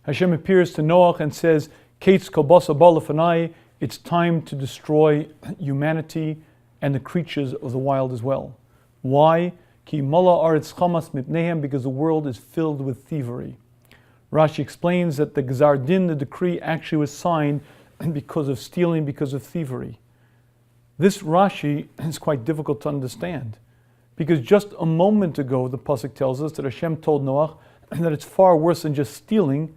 Hashem appears to Noach and says, Kates kobasa balafanai, it's time to destroy humanity and the creatures of the wild as well. Why? Ki mala aretz chamas mipnehem, because the world is filled with thievery. Rashi explains that the Gzar Din, the decree, actually was signed because of stealing, because of thievery. This Rashi is quite difficult to understand, because just a moment ago the pasuk tells us that Hashem told Noach that it's far worse than just stealing.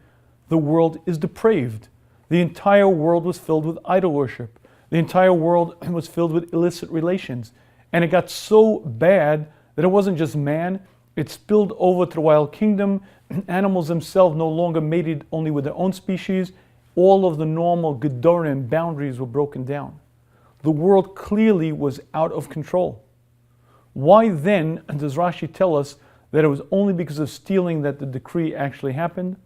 The world is depraved. The entire world was filled with idol worship. The entire world was filled with illicit relations. And it got so bad that it wasn't just man, it spilled over to the wild kingdom. Animals themselves no longer mated only with their own species. All of the normal gedorim boundaries were broken down. The world clearly was out of control. Why then does Rashi tell us that it was only because of stealing that the decree actually happened?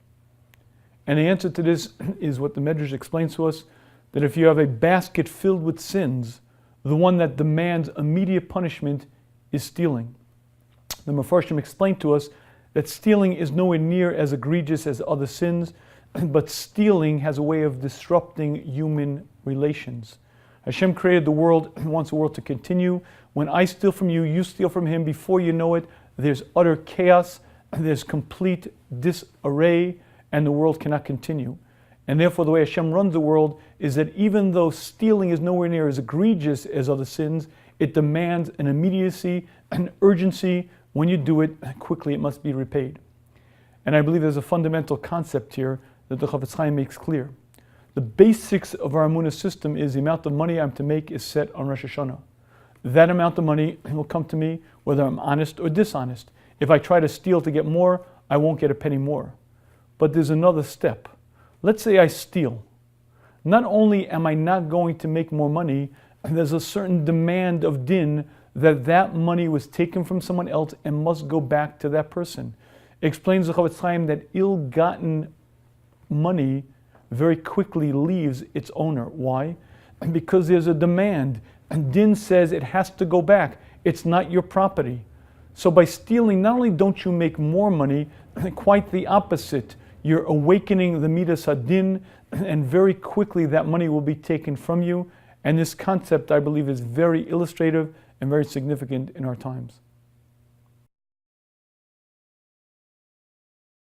And the answer to this is what the Medrash explains to us, that if you have a basket filled with sins, the one that demands immediate punishment is stealing. The Mefarshim explained to us that stealing is nowhere near as egregious as other sins, but stealing has a way of disrupting human relations. Hashem created the world and wants the world to continue. When I steal from you, you steal from him. Before you know it, there's utter chaos, there's complete disarray, and the world cannot continue. And therefore the way Hashem runs the world is that even though stealing is nowhere near as egregious as other sins, it demands an immediacy, an urgency. When you do it, quickly it must be repaid. And I believe there's a fundamental concept here that the Chafetz Chaim makes clear. The basics of our Emunah system is the amount of money I'm to make is set on Rosh Hashanah. That amount of money will come to me whether I'm honest or dishonest. If I try to steal to get more, I won't get a penny more. But there's another step. Let's say I steal. Not only am I not going to make more money, there's a certain demand of din that that money was taken from someone else and must go back to that person. It explains the Chafetz Chaim that ill-gotten money very quickly leaves its owner. Why? Because there's a demand. And din says it has to go back. It's not your property. So by stealing, not only don't you make more money, quite the opposite. You're awakening the midas hadin, and very quickly that money will be taken from you. And this concept, I believe, is very illustrative and very significant in our times.